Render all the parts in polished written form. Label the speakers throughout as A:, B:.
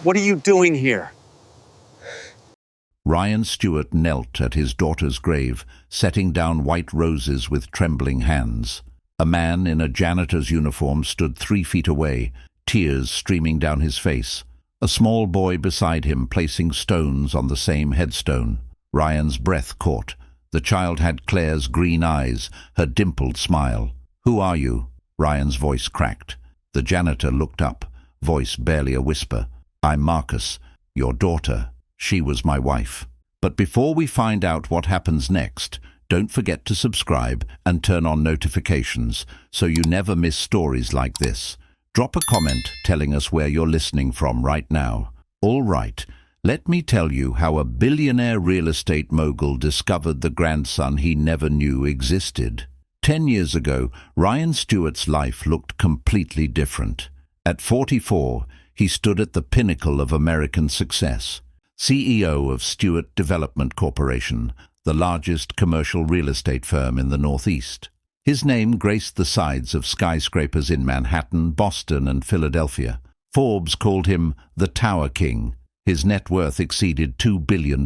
A: What are you doing here?
B: Ryan Stewart knelt at his daughter's grave, setting down white roses with trembling hands. A man in a janitor's uniform stood 3 feet away, tears streaming down his face. A small boy beside him placing stones on the same headstone. Ryan's breath caught. The child had Claire's green eyes, her dimpled smile. "Who are you?" Ryan's voice cracked. The janitor looked up, voice barely a whisper. "I'm Marcus, your daughter. She was my wife." But before we find out what happens next, don't forget to subscribe and turn on notifications so you never miss stories like this. Drop a comment telling us where you're listening from right now. All right, let me tell you how a billionaire real estate mogul discovered the grandson he never knew existed. 10 years ago, Ryan Stewart's life looked completely different. At 44, he stood at the pinnacle of American success. CEO of Stewart Development Corporation, the largest commercial real estate firm in the Northeast. His name graced the sides of skyscrapers in Manhattan, Boston, and Philadelphia. Forbes called him the Tower King. His net worth exceeded $2 billion.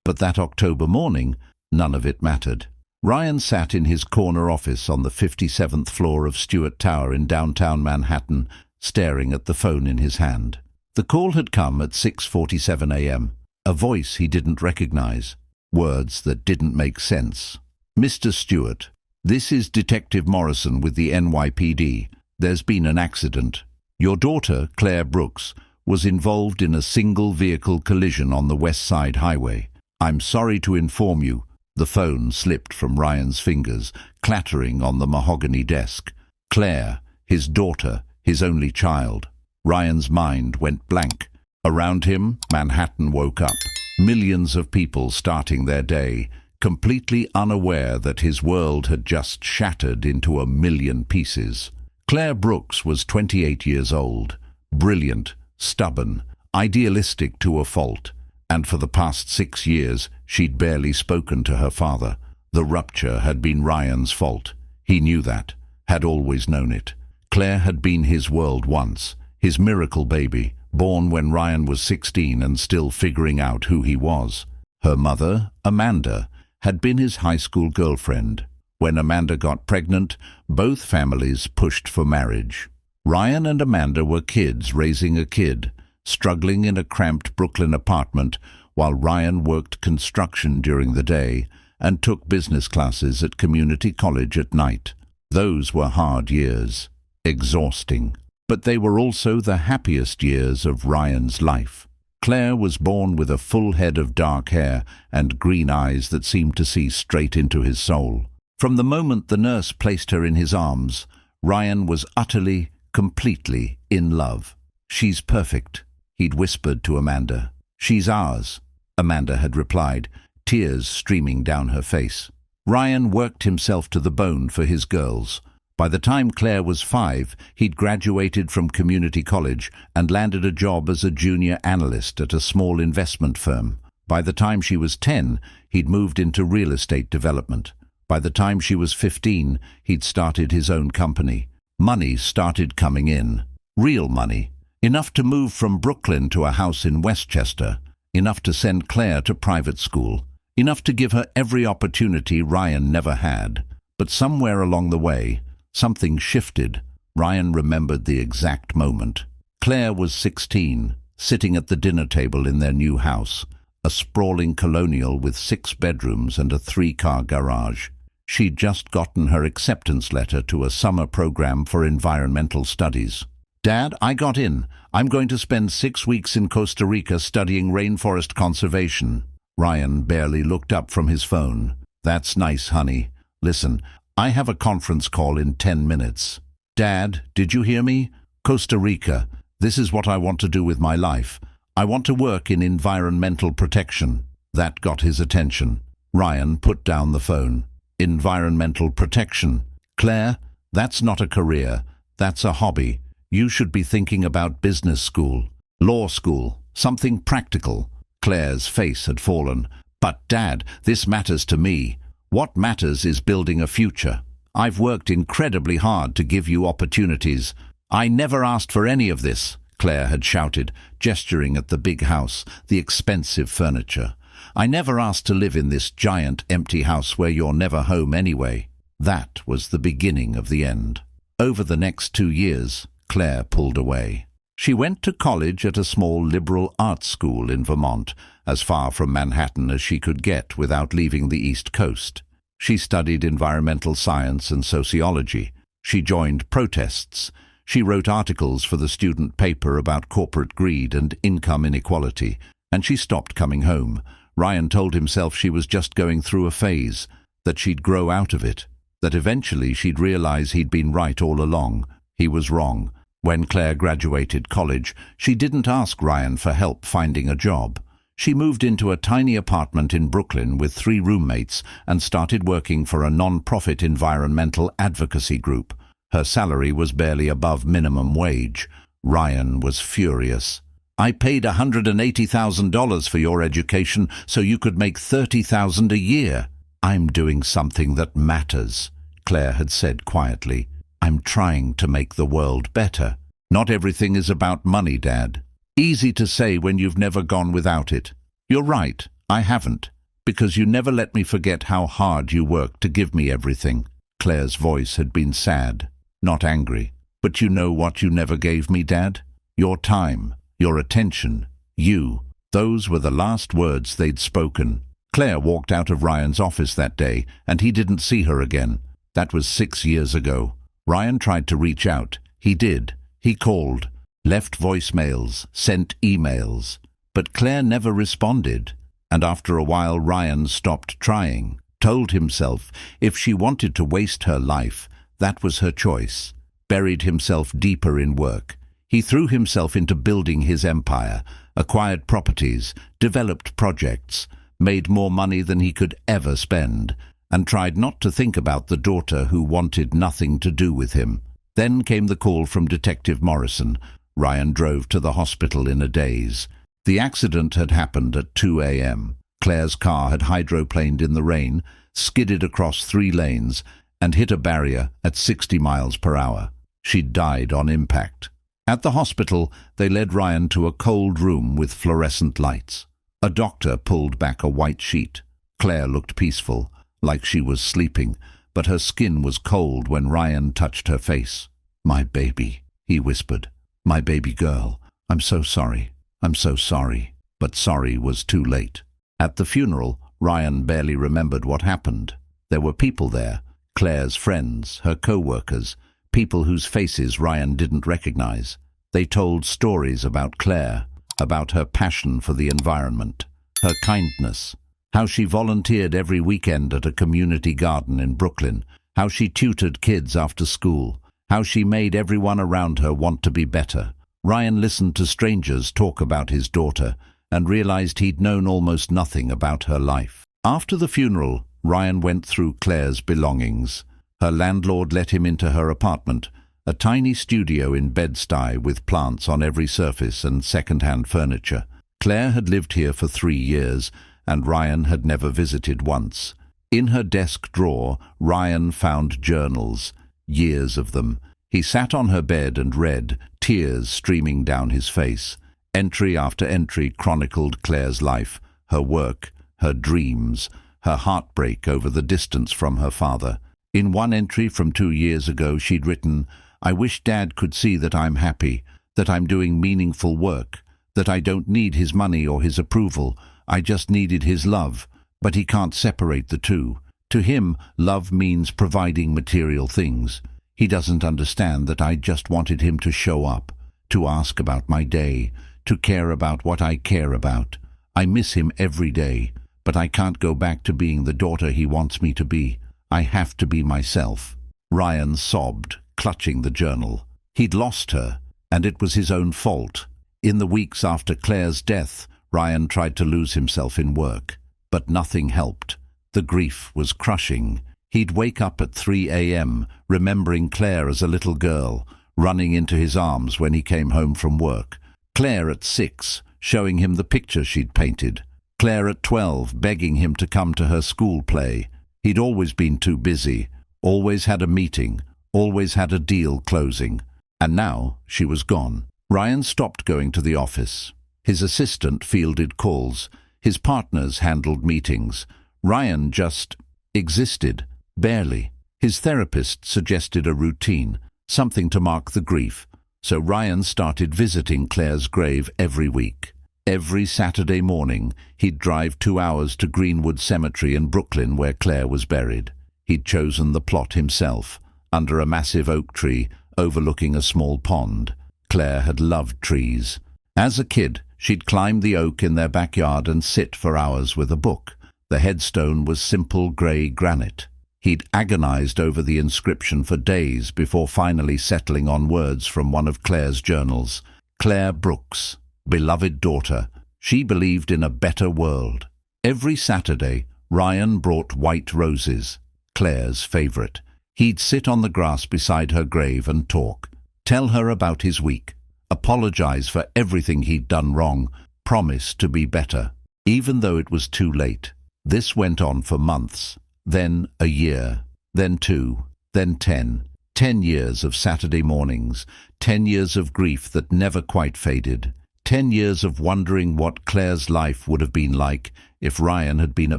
B: But that October morning, none of it mattered. Ryan sat in his corner office on the 57th floor of Stewart Tower in downtown Manhattan, staring at the phone in his hand. The call had come at 6:47 a.m. A voice he didn't recognize. Words that didn't make sense. "Mr. Stewart, this is Detective Morrison with the NYPD. There's been an accident. Your daughter, Claire Brooks, was involved in a single-vehicle collision on the West Side Highway. I'm sorry to inform you." The phone slipped from Ryan's fingers, clattering on the mahogany desk. Claire, his daughter, his only child. Ryan's mind went blank. Around him, Manhattan woke up. Millions of people starting their day, completely unaware that his world had just shattered into a million pieces. Claire Brooks was 28 years old, brilliant, stubborn, idealistic to a fault, and for the past 6 years she'd barely spoken to her father. The rupture had been Ryan's fault. He knew that, had always known it. Claire had been his world once, his miracle baby, born when Ryan was 16 and still figuring out who he was. Her mother, Amanda, had been his high school girlfriend. When Amanda got pregnant, both families pushed for marriage. Ryan and Amanda were kids raising a kid, struggling in a cramped Brooklyn apartment while Ryan worked construction during the day and took business classes at community college at night. Those were hard years, exhausting. But they were also the happiest years of Ryan's life. Claire was born with a full head of dark hair and green eyes that seemed to see straight into his soul. From the moment the nurse placed her in his arms, Ryan was utterly, completely in love. "She's perfect," he'd whispered to Amanda. "She's ours," Amanda had replied, tears streaming down her face. Ryan worked himself to the bone for his girls. By the time Claire was 5, he'd graduated from community college and landed a job as a junior analyst at a small investment firm. By the time she was 10, he'd moved into real estate development. By the time she was 15, he'd started his own company. Money started coming in. Real money. Enough to move from Brooklyn to a house in Westchester. Enough to send Claire to private school. Enough to give her every opportunity Ryan never had. But somewhere along the way, something shifted. Ryan remembered the exact moment. Claire was 16, sitting at the dinner table in their new house, a sprawling colonial with 6 bedrooms and a 3-car garage. She'd just gotten her acceptance letter to a summer program for environmental studies. "Dad, I got in. I'm going to spend 6 weeks in Costa Rica studying rainforest conservation." Ryan barely looked up from his phone. "That's nice, honey. Listen, I have a conference call in 10 minutes. Dad, did you hear me? Costa Rica. This is what I want to do with my life. I want to work in environmental protection." That got his attention. Ryan put down the phone. "Environmental protection? Claire, that's not a career. That's a hobby. You should be thinking about business school, law school, something practical." Claire's face had fallen. "But Dad, this matters to me. What matters is building a future. I've worked incredibly hard to give you opportunities. I never asked for any of this." Claire had shouted, gesturing at the big house, the expensive furniture. "I never asked to live in this giant empty house where you're never home anyway." That was the beginning of the end. Over the next 2 years, Claire pulled away. She went to college at a small liberal arts school in Vermont, as far from Manhattan as she could get without leaving the East Coast. She studied environmental science and sociology. She joined protests. She wrote articles for the student paper about corporate greed and income inequality, and she stopped coming home. Ryan told himself she was just going through a phase, that she'd grow out of it, that eventually she'd realize he'd been right all along. He was wrong. When Claire graduated college, she didn't ask Ryan for help finding a job. She moved into a tiny apartment in Brooklyn with 3 roommates and started working for a non-profit environmental advocacy group. Her salary was barely above minimum wage. Ryan was furious. "I paid $180,000 for your education so you could make $30,000 a year. I'm doing something that matters," Claire had said quietly. "I'm trying to make the world better. Not everything is about money, Dad. Easy to say when you've never gone without it. You're right, I haven't, because you never let me forget how hard you worked to give me everything." Claire's voice had been sad, not angry. "But you know what you never gave me, Dad? Your time, your attention, you." Those were the last words they'd spoken. Claire walked out of Ryan's office that day, and he didn't see her again. That was 6 years ago. Ryan tried to reach out. He did. He called, left voicemails, sent emails. But Claire never responded, and after a while Ryan stopped trying, told himself if she wanted to waste her life, that was her choice, buried himself deeper in work. He threw himself into building his empire, acquired properties, developed projects, made more money than he could ever spend, and tried not to think about the daughter who wanted nothing to do with him. Then came the call from Detective Morrison. Ryan drove to the hospital in a daze. The accident had happened at 2 a.m. Claire's car had hydroplaned in the rain, skidded across 3 lanes, and hit a barrier at 60 miles per hour. She'd died on impact. At the hospital, they led Ryan to a cold room with fluorescent lights. A doctor pulled back a white sheet. Claire looked peaceful, like she was sleeping, but her skin was cold when Ryan touched her face. "My baby," he whispered. "My baby girl. I'm so sorry. I'm so sorry." But sorry was too late. At the funeral, Ryan barely remembered what happened. There were people there, Claire's friends, her co-workers, people whose faces Ryan didn't recognize. They told stories about Claire, about her passion for the environment, her kindness, how she volunteered every weekend at a community garden in Brooklyn, how she tutored kids after school, how she made everyone around her want to be better. Ryan listened to strangers talk about his daughter and realized he'd known almost nothing about her life. After the funeral, Ryan went through Claire's belongings. Her landlord let him into her apartment, a tiny studio in Bed-Stuy with plants on every surface and second-hand furniture. Claire had lived here for 3 years, and Ryan had never visited once. In her desk drawer, Ryan found journals, years of them. He sat on her bed and read, tears streaming down his face. Entry after entry chronicled Claire's life, her work, her dreams, her heartbreak over the distance from her father. In one entry from 2 years ago, she'd written, "I wish Dad could see that I'm happy, that I'm doing meaningful work, that I don't need his money or his approval. I just needed his love, but he can't separate the two. To him, love means providing material things. He doesn't understand that I just wanted him to show up, to ask about my day, to care about what I care about. I miss him every day, but I can't go back to being the daughter he wants me to be. I have to be myself." Ryan sobbed, clutching the journal. He'd lost her, and it was his own fault. In the weeks after Claire's death, Ryan tried to lose himself in work, but nothing helped. The grief was crushing. He'd wake up at 3 a.m., remembering Claire as a little girl, running into his arms when he came home from work. Claire at 6, showing him the picture she'd painted. Claire at 12, begging him to come to her school play. He'd always been too busy, always had a meeting, always had a deal closing. And now she was gone. Ryan stopped going to the office. His assistant fielded calls. His partners handled meetings. Ryan just existed, barely. His therapist suggested a routine, something to mark the grief. So Ryan started visiting Claire's grave every week. Every Saturday morning, he'd drive 2 hours to Greenwood Cemetery in Brooklyn where Claire was buried. He'd chosen the plot himself, under a massive oak tree overlooking a small pond. Claire had loved trees. As a kid, she'd climb the oak in their backyard and sit for hours with a book. The headstone was simple grey granite. He'd agonized over the inscription for days before finally settling on words from one of Claire's journals. Claire Brooks, beloved daughter. She believed in a better world. Every Saturday, Ryan brought white roses, Claire's favorite. He'd sit on the grass beside her grave and talk. Tell her about his week. Apologize for everything he'd done wrong. Promise to be better. Even though it was too late. This went on for months. Then a year. Then 2. Then 10. 10 years of Saturday mornings. 10 years of grief that never quite faded. 10 years of wondering what Claire's life would have been like if Ryan had been a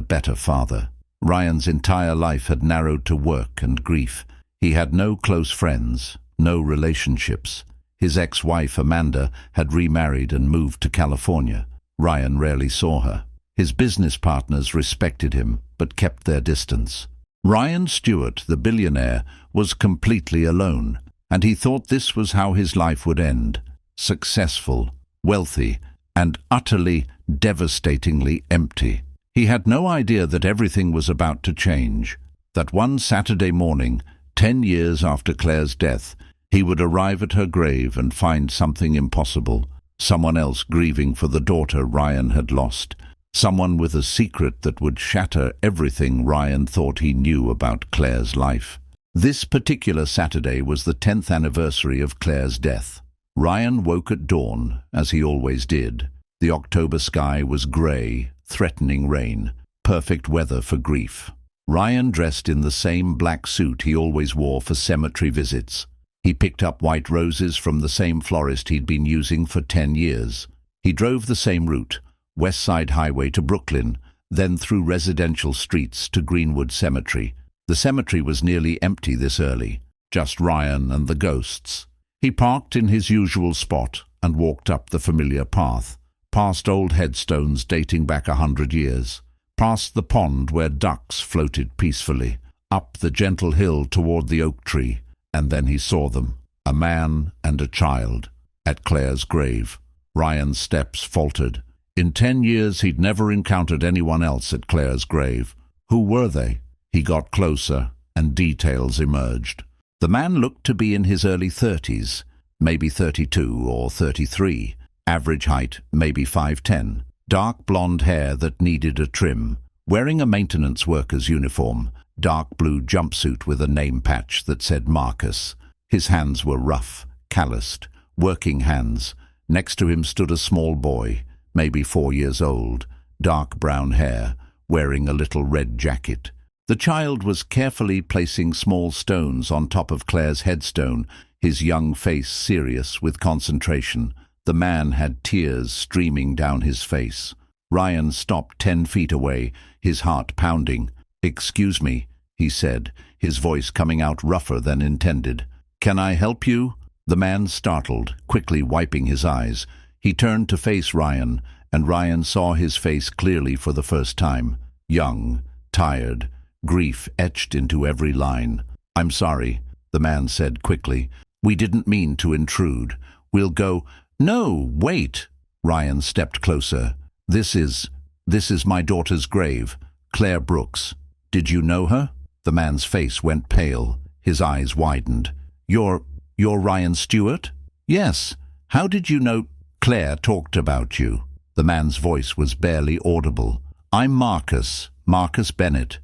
B: better father. Ryan's entire life had narrowed to work and grief. He had no close friends, no relationships. His ex-wife, Amanda, had remarried and moved to California. Ryan rarely saw her. His business partners respected him, but kept their distance. Ryan Stewart, the billionaire, was completely alone, and he thought this was how his life would end. Successful, wealthy, and utterly, devastatingly empty. He had no idea that everything was about to change, that one Saturday morning, 10 years after Claire's death, he would arrive at her grave and find something impossible, someone else grieving for the daughter Ryan had lost, someone with a secret that would shatter everything Ryan thought he knew about Claire's life. This particular Saturday was the 10th anniversary of Claire's death. Ryan woke at dawn, as he always did. The October sky was grey, threatening rain, perfect weather for grief. Ryan dressed in the same black suit he always wore for cemetery visits. He picked up white roses from the same florist he'd been using for 10 years. He drove the same route, West Side Highway to Brooklyn, then through residential streets to Greenwood Cemetery. The cemetery was nearly empty this early, just Ryan and the ghosts. He parked in his usual spot and walked up the familiar path, past old headstones dating back 100 years, past the pond where ducks floated peacefully, up the gentle hill toward the oak tree, and then he saw them, a man and a child, at Claire's grave. Ryan's steps faltered. In 10 years he'd never encountered anyone else at Claire's grave. Who were they? He got closer, and details emerged. The man looked to be in his early 30s, maybe 32 or 33. Average height, maybe 5'10". Dark blonde hair that needed a trim. Wearing a maintenance worker's uniform, dark blue jumpsuit with a name patch that said Marcus. His hands were rough, calloused, working hands. Next to him stood a small boy, maybe 4 years old, dark brown hair, wearing a little red jacket. The child was carefully placing small stones on top of Claire's headstone, his young face serious with concentration. The man had tears streaming down his face. Ryan stopped 10 feet away, his heart pounding. "Excuse me," he said, his voice coming out rougher than intended. "Can I help you?" The man startled, quickly wiping his eyes. He turned to face Ryan, and Ryan saw his face clearly for the first time. Young, tired, grief etched into every line. "I'm sorry," the man said quickly. "We didn't mean to intrude. We'll go—" "No, wait!" Ryan stepped closer. This is my daughter's grave, Claire Brooks. Did you know her?" The man's face went pale. His eyes widened. You're Ryan Stewart?" "Yes. How did you know—" "Claire talked about you." The man's voice was barely audible. "I'm Marcus Bennett.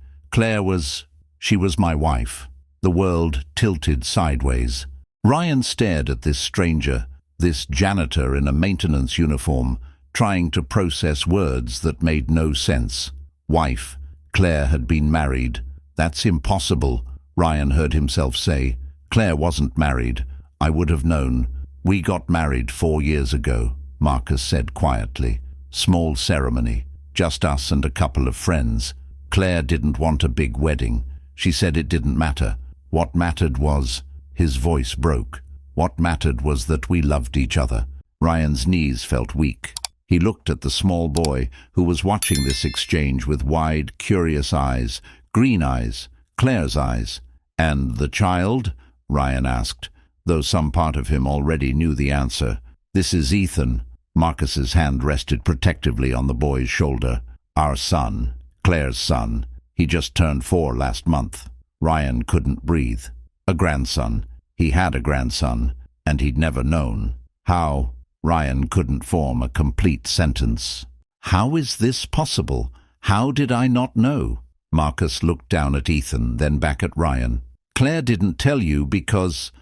B: She was my wife." The world tilted sideways. Ryan stared at this stranger, this janitor in a maintenance uniform, trying to process words that made no sense. Wife. Claire had been married. "That's impossible," Ryan heard himself say. "Claire wasn't married. I would have known." We got married 4 years ago, Marcus said quietly. Small ceremony, just us and a couple of friends. Claire didn't want a big wedding. She said it didn't matter. What mattered was... His voice broke. What mattered was that we loved each other. Ryan's knees felt weak. He looked at the small boy who was watching this exchange with wide, curious eyes, green eyes, Claire's eyes. "And the child?" Ryan asked, though some part of him already knew the answer. "This is Ethan." Marcus's hand rested protectively on the boy's shoulder. "Our son. Claire's son. He just turned 4 last month." Ryan couldn't breathe. A grandson. He had a grandson, and he'd never known. How? Ryan couldn't form a complete sentence. "How is this possible? How did I not know?" Marcus looked down at Ethan, then back at Ryan. "Claire didn't tell you because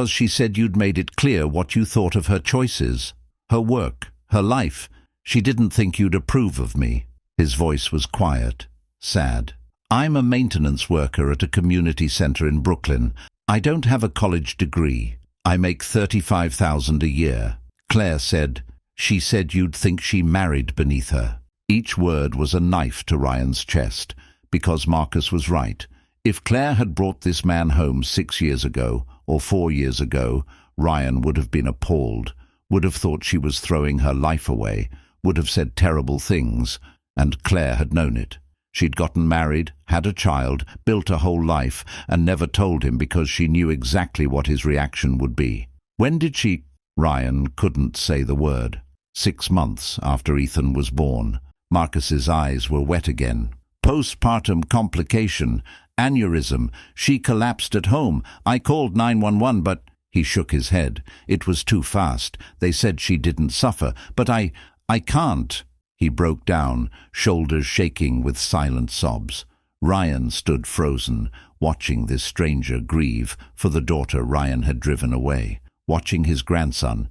B: she said you'd made it clear what you thought of her choices, her work, her life. She didn't think you'd approve of me." His voice was quiet, sad. "I'm a maintenance worker at a community center in Brooklyn. I don't have a college degree. I make $35,000 a year. Claire said, she said you'd think she married beneath her." Each word was a knife to Ryan's chest, because Marcus was right. If Claire had brought this man home 6 years ago, or 4 years ago, Ryan would have been appalled, would have thought she was throwing her life away, would have said terrible things, and Claire had known it. She'd gotten married, had a child, built a whole life, and never told him because she knew exactly what his reaction would be. When did she... Ryan couldn't say the word. 6 months after Ethan was born. Marcus's eyes were wet again. "Postpartum complication, aneurysm. She collapsed at home. I called 911, but..." He shook his head. "It was too fast. They said she didn't suffer, but I can't." He broke down, shoulders shaking with silent sobs. Ryan stood frozen, watching this stranger grieve for the daughter Ryan had driven away, watching his grandson,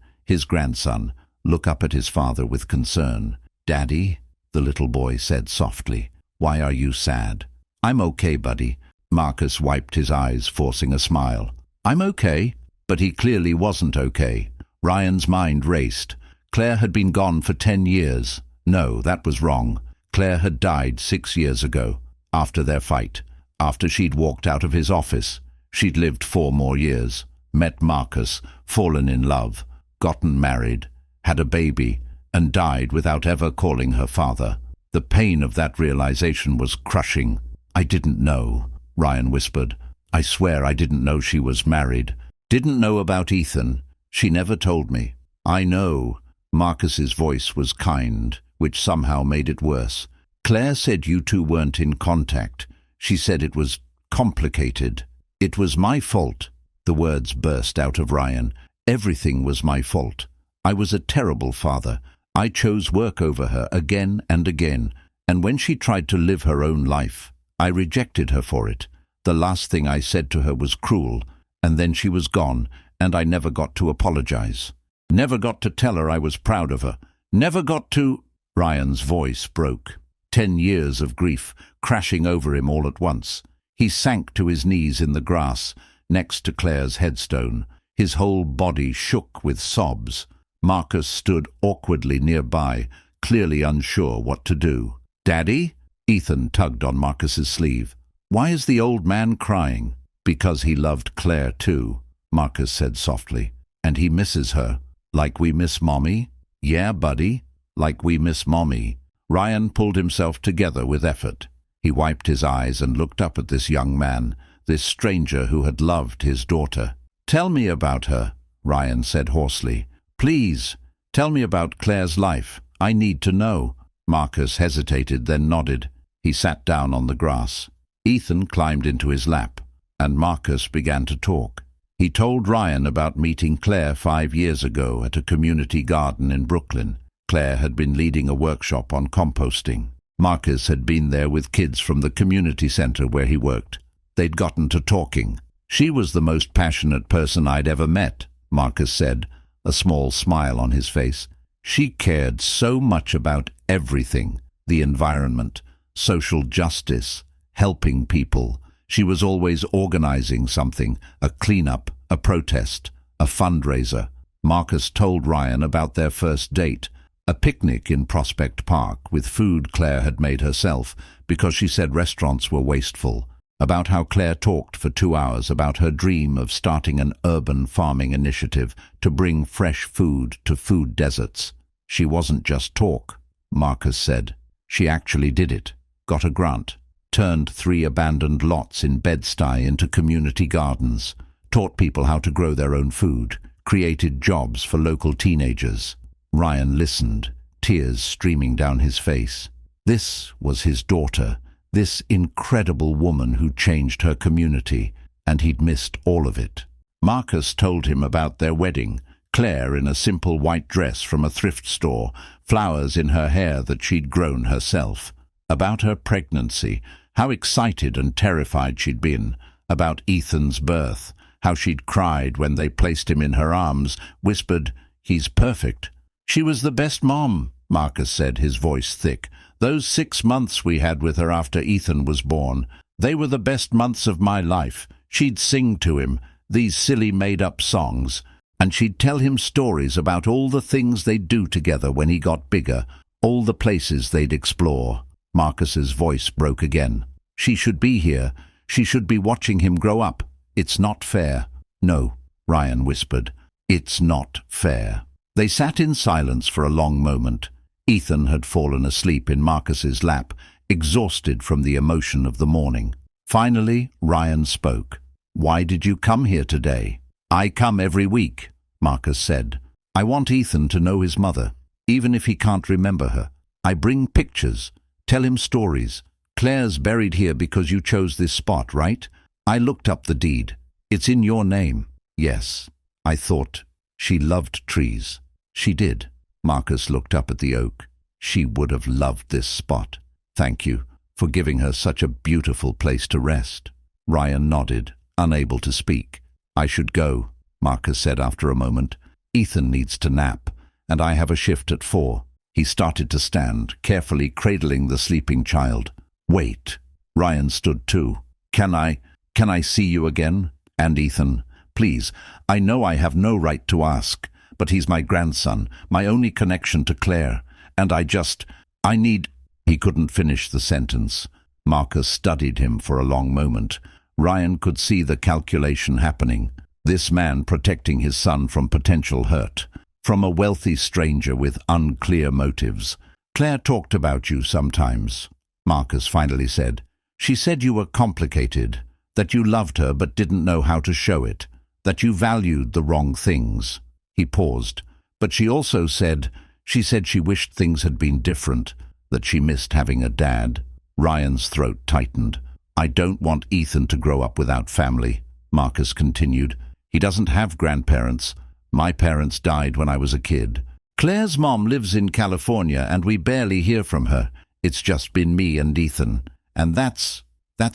B: look up at his father with concern. "Daddy," the little boy said softly, "why are you sad?" "I'm okay, buddy." Marcus wiped his eyes, forcing a smile. "I'm okay." But he clearly wasn't okay. Ryan's mind raced. Claire had been gone for 10 years. No, that was wrong. Claire had died 6 years ago, after their fight, after she'd walked out of his office. She'd lived 4 more years, met Marcus, fallen in love, gotten married, had a baby, and died without ever calling her father. The pain of that realization was crushing. "I didn't know," Ryan whispered. "I swear I didn't know she was married. Didn't know about Ethan. She never told me." "I know." Marcus's voice was kind, which somehow made it worse. "Claire said you two weren't in contact. She said it was complicated. It was my fault." The words burst out of Ryan. "Everything was my fault. I was a terrible father. I chose work over her again and again, and when she tried to live her own life, I rejected her for it. The last thing I said to her was cruel, and then she was gone, and I never got to apologize. Never got to tell her I was proud of her. Never got to..." Ryan's voice broke. 10 years of grief crashing over him all at once. He sank to his knees in the grass, next to Claire's headstone. His whole body shook with sobs. Marcus stood awkwardly nearby, clearly unsure what to do. "Daddy?" Ethan tugged on Marcus's sleeve. "Why is the old man crying?" "Because he loved Claire too," Marcus said softly. "And he misses her. Like we miss Mommy?" "Yeah, buddy. Like we miss Mommy." Ryan pulled himself together with effort. He wiped his eyes and looked up at this young man, this stranger who had loved his daughter. "Tell me about her," Ryan said hoarsely. "Please, tell me about Claire's life. I need to know." Marcus hesitated, then nodded. He sat down on the grass. Ethan climbed into his lap, and Marcus began to talk. He told Ryan about meeting Claire 5 years ago at a community garden in Brooklyn. Claire had been leading a workshop on composting. Marcus had been there with kids from the community center where he worked. They'd gotten to talking. "She was the most passionate person I'd ever met," Marcus said, a small smile on his face. "She cared so much about everything, the environment, social justice, helping people. She was always organizing something, a cleanup, a protest, a fundraiser. Marcus told Ryan about their first date, a picnic in Prospect Park with food Claire had made herself because she said restaurants were wasteful, about how Claire talked for 2 hours about her dream of starting an urban farming initiative to bring fresh food to food deserts. She wasn't just talk, Marcus said. She actually did it, got a grant, turned 3 abandoned lots in Bed-Stuy into community gardens, taught people how to grow their own food, created jobs for local teenagers. Ryan listened, tears streaming down his face. This was his daughter, this incredible woman who changed her community, and he'd missed all of it. Marcus told him about their wedding, Claire in a simple white dress from a thrift store, flowers in her hair that she'd grown herself, about her pregnancy, how excited and terrified she'd been, about Ethan's birth, how she'd cried when they placed him in her arms, whispered, "He's perfect." "She was the best mom," Marcus said, his voice thick. "Those 6 months we had with her after Ethan was born, they were the best months of my life. She'd sing to him, these silly made-up songs, and she'd tell him stories about all the things they'd do together when he got bigger, all the places they'd explore." Marcus's voice broke again. "She should be here. She should be watching him grow up. It's not fair." "No," Ryan whispered. "It's not fair." They sat in silence for a long moment. Ethan had fallen asleep in Marcus's lap, exhausted from the emotion of the morning. Finally, Ryan spoke. "Why did you come here today?" "I come every week," Marcus said. "I want Ethan to know his mother, even if he can't remember her. I bring pictures, tell him stories. Claire's buried here because you chose this spot, right? I looked up the deed. It's in your name." "Yes." I thought, she loved trees. "She did." Marcus looked up at the oak. "She would have loved this spot. Thank you for giving her such a beautiful place to rest." Ryan nodded, unable to speak. "I should go," Marcus said after a moment. "Ethan needs to nap, and I have a shift at 4. He started to stand, carefully cradling the sleeping child. "Wait." Ryan stood too. Can I see you again? And Ethan? Please, I know I have no right to ask, but he's my grandson, my only connection to Claire, and I need—" He couldn't finish the sentence. Marcus studied him for a long moment. Ryan could see the calculation happening. This man protecting his son from potential hurt, from a wealthy stranger with unclear motives. "Claire talked about you sometimes," Marcus finally said. "She said you were complicated, that you loved her but didn't know how to show it, that you valued the wrong things." He paused. "But she also said she wished things had been different, that she missed having a dad." Ryan's throat tightened. "I don't want Ethan to grow up without family," Marcus continued. "He doesn't have grandparents. My parents died when I was a kid. Claire's mom lives in California and we barely hear from her. It's just been me and Ethan. And that's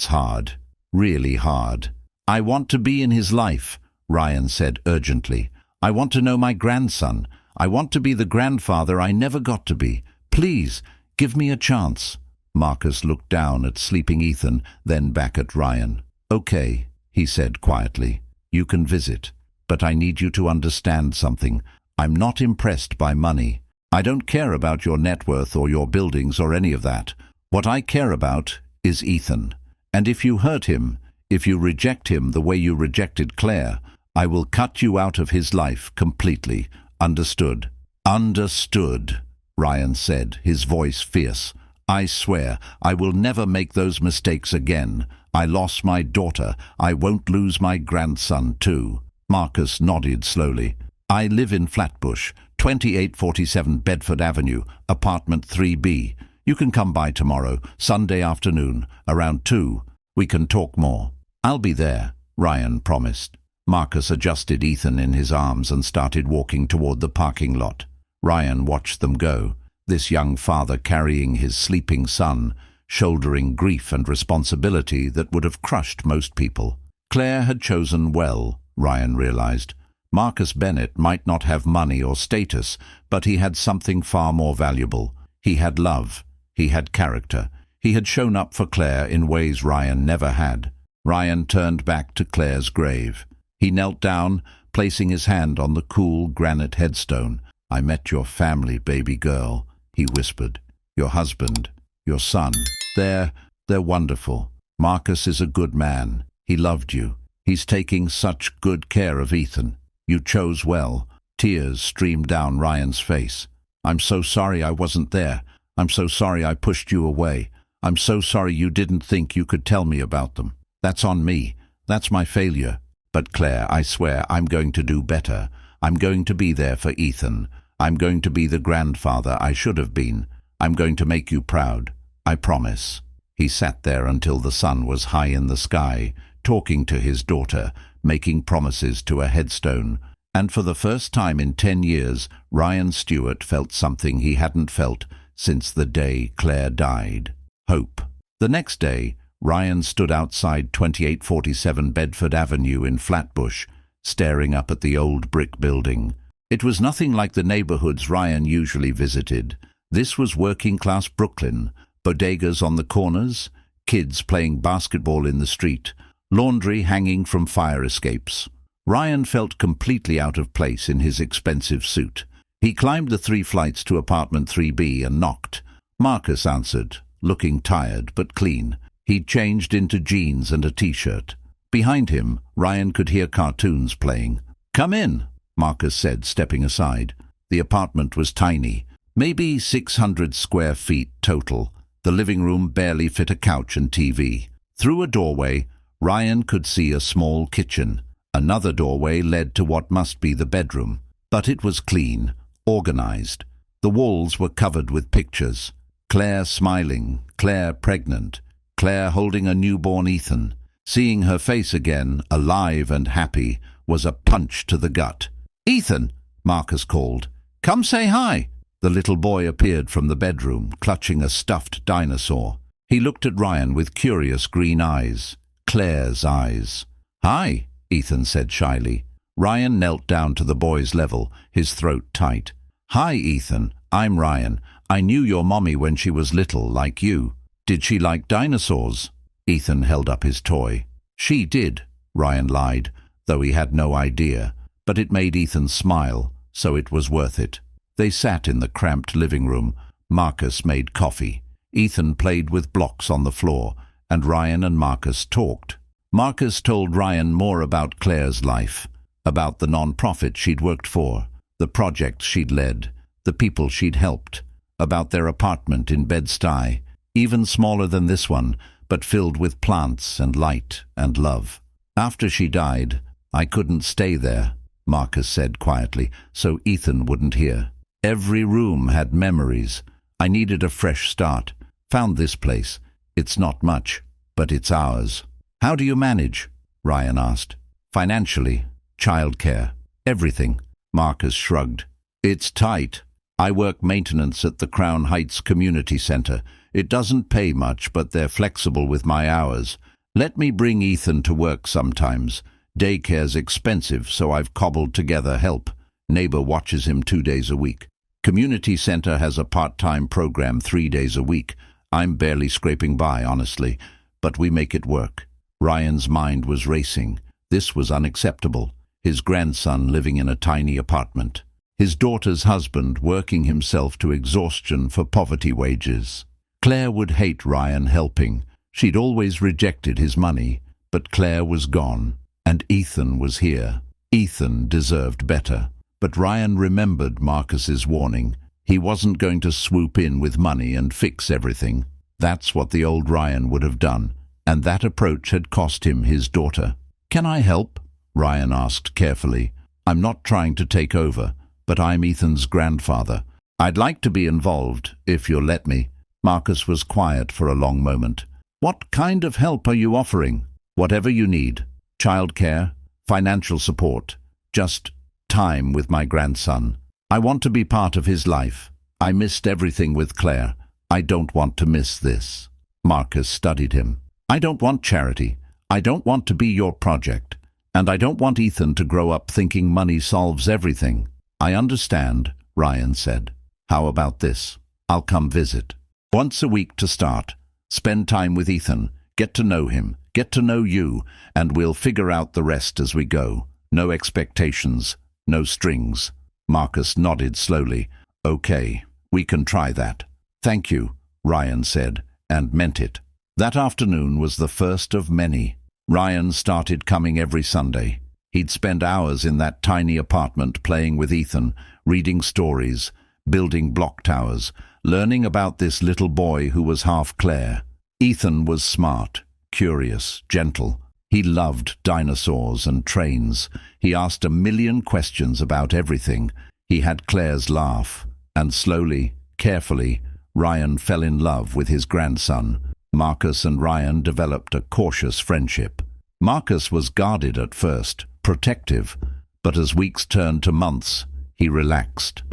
B: hard. Really hard." "I want to be in his life," Ryan said urgently. "I want to know my grandson. I want to be the grandfather I never got to be. Please, give me a chance." Marcus looked down at sleeping Ethan, then back at Ryan. "Okay," he said quietly. "You can visit. But I need you to understand something. I'm not impressed by money. I don't care about your net worth or your buildings or any of that. What I care about is Ethan. And if you hurt him, if you reject him the way you rejected Claire, I will cut you out of his life completely. Understood?" "Understood," Ryan said, his voice fierce. "I swear I will never make those mistakes again. I lost my daughter. I won't lose my grandson too." Marcus nodded slowly. "I live in Flatbush, 2847 Bedford Avenue, apartment 3B. You can come by tomorrow, Sunday afternoon, around 2. We can talk more." "I'll be there," Ryan promised. Marcus adjusted Ethan in his arms and started walking toward the parking lot. Ryan watched them go, this young father carrying his sleeping son, shouldering grief and responsibility that would have crushed most people. Claire had chosen well, Ryan realized. Marcus Bennett might not have money or status, but he had something far more valuable. He had love. He had character. He had shown up for Claire in ways Ryan never had. Ryan turned back to Claire's grave. He knelt down, placing his hand on the cool granite headstone. "I met your family, baby girl," he whispered. "Your husband, your son. They're wonderful. Marcus is a good man. He loved you. He's taking such good care of Ethan. You chose well." Tears streamed down Ryan's face. "I'm so sorry I wasn't there. I'm so sorry I pushed you away. I'm so sorry you didn't think you could tell me about them. That's on me. That's my failure. But Claire, I swear I'm going to do better. I'm going to be there for Ethan. I'm going to be the grandfather I should have been. I'm going to make you proud. I promise." He sat there until the sun was high in the sky, talking to his daughter, making promises to a headstone. And for the first time in 10 years, Ryan Stewart felt something he hadn't felt since the day Claire died. Hope. The next day, Ryan stood outside 2847 Bedford Avenue in Flatbush, staring up at the old brick building. It was nothing like the neighborhoods Ryan usually visited. This was working-class Brooklyn, bodegas on the corners, kids playing basketball in the street, laundry hanging from fire escapes. Ryan felt completely out of place in his expensive suit. He climbed the 3 flights to apartment 3B and knocked. Marcus answered, looking tired but clean. He'd changed into jeans and a t-shirt. Behind him, Ryan could hear cartoons playing. "Come in," Marcus said, stepping aside. The apartment was tiny, maybe 600 square feet total. The living room barely fit a couch and TV. Through a doorway, Ryan could see a small kitchen. Another doorway led to what must be the bedroom, but it was clean, organized. The walls were covered with pictures. Claire smiling, Claire pregnant, Claire holding a newborn Ethan. Seeing her face again, alive and happy, was a punch to the gut. "Ethan," Marcus called. "Come say hi." The little boy appeared from the bedroom, clutching a stuffed dinosaur. He looked at Ryan with curious green eyes. Claire's eyes. "Hi," Ethan said shyly. Ryan knelt down to the boy's level, his throat tight. "Hi, Ethan. I'm Ryan. I knew your mommy when she was little, like you. Did she like dinosaurs?" Ethan held up his toy. "She did," Ryan lied, though he had no idea. But it made Ethan smile, so it was worth it. They sat in the cramped living room. Marcus made coffee. Ethan played with blocks on the floor, and Ryan and Marcus talked. Marcus told Ryan more about Claire's life, about the non-profit she'd worked for, the projects she'd led, the people she'd helped, about their apartment in Bed-Stuy, even smaller than this one, but filled with plants and light and love. "After she died, I couldn't stay there," Marcus said quietly, so Ethan wouldn't hear. "Every room had memories. I needed a fresh start. Found this place. It's not much, but it's ours." "How do you manage?" Ryan asked. "Financially, childcare, everything." Marcus shrugged. "It's tight. I work maintenance at the Crown Heights Community Center. It doesn't pay much, but they're flexible with my hours. Let me bring Ethan to work sometimes. Daycare's expensive, so I've cobbled together help. Neighbor watches him 2 days a week. Community center has a part-time program 3 days a week. I'm barely scraping by, honestly, but we make it work." Ryan's mind was racing. This was unacceptable. His grandson living in a tiny apartment. His daughter's husband working himself to exhaustion for poverty wages. Claire would hate Ryan helping. She'd always rejected his money, but Claire was gone, and Ethan was here. Ethan deserved better. But Ryan remembered Marcus's warning. He wasn't going to swoop in with money and fix everything. That's what the old Ryan would have done, and that approach had cost him his daughter. "Can I help?" Ryan asked carefully. "I'm not trying to take over, but I'm Ethan's grandfather. I'd like to be involved, if you'll let me." Marcus was quiet for a long moment. "What kind of help are you offering?" "Whatever you need. Childcare, financial support, just time with my grandson. I want to be part of his life. I missed everything with Claire. I don't want to miss this." Marcus studied him. "I don't want charity. I don't want to be your project. And I don't want Ethan to grow up thinking money solves everything." "I understand," Ryan said. "How about this? I'll come visit. Once a week to start. Spend time with Ethan. Get to know him. Get to know you. And we'll figure out the rest as we go. No expectations, no strings. Marcus nodded slowly. Okay, we can try that. Thank you, Ryan said, and meant it. That afternoon was the first of many. Ryan started coming every Sunday. He'd spend hours in that tiny apartment playing with Ethan, reading stories, building block towers, learning about this little boy who was half Claire. Ethan was smart, curious, gentle. He loved dinosaurs and trains. He asked a million questions about everything. He had Claire's laugh. And slowly, carefully, Ryan fell in love with his grandson. Marcus and Ryan developed a cautious friendship. Marcus was guarded at first, protective, but as weeks turned to months, he relaxed.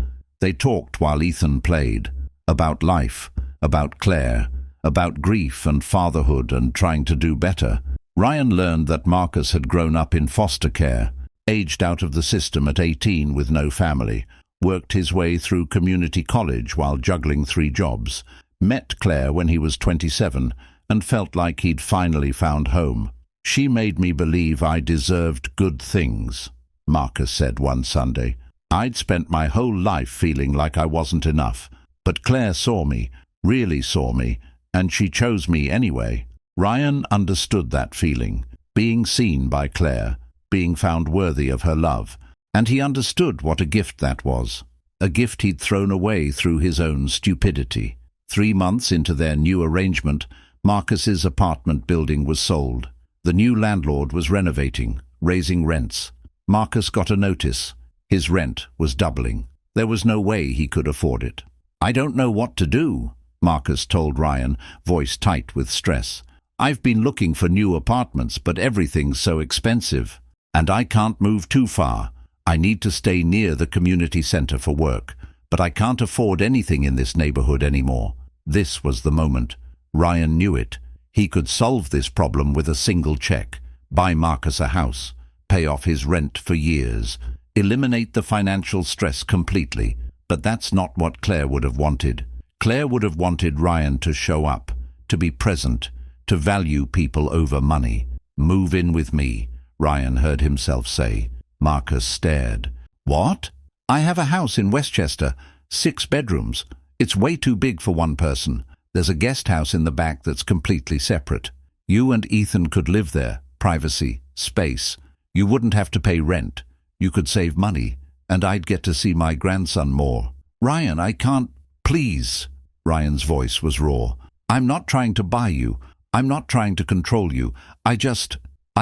B: They talked while Ethan played, about life, about Claire, about grief and fatherhood and trying to do better. Ryan learned that Marcus had grown up in foster care, aged out of the system at 18 with no family, worked his way through community college while juggling 3 jobs, met Claire when he was 27 and felt like he'd finally found home. She made me believe I deserved good things, Marcus said one Sunday. I'd spent my whole life feeling like I wasn't enough, but Claire saw me, really saw me, and she chose me anyway. Ryan understood that feeling, being seen by Claire, being found worthy of her love, and he understood what a gift that was, a gift he'd thrown away through his own stupidity. 3 months into their new arrangement, Marcus's apartment building was sold. The new landlord was renovating, raising rents. Marcus got a notice. His rent was doubling. There was no way he could afford it. I don't know what to do, Marcus told Ryan, voice tight with stress. I've been looking for new apartments, but everything's so expensive. And I can't move too far. I need to stay near the community center for work, but I can't afford anything in this neighborhood anymore. This was the moment. Ryan knew it. He could solve this problem with a single check, buy Marcus a house, pay off his rent for years, eliminate the financial stress completely. But that's not what Claire would have wanted. Claire would have wanted Ryan to show up, to be present, to value people over money. Move in with me, Ryan heard himself say. Marcus stared. What? I have a house in Westchester, 6 bedrooms. It's way too big for one person. There's a guest house in the back that's completely separate. You and Ethan could live there. Privacy, space. You wouldn't have to pay rent. You could save money, and I'd get to see my grandson more. Ryan, I can't. Please. Ryan's voice was raw. I'm not trying to buy you. I'm not trying to control you. I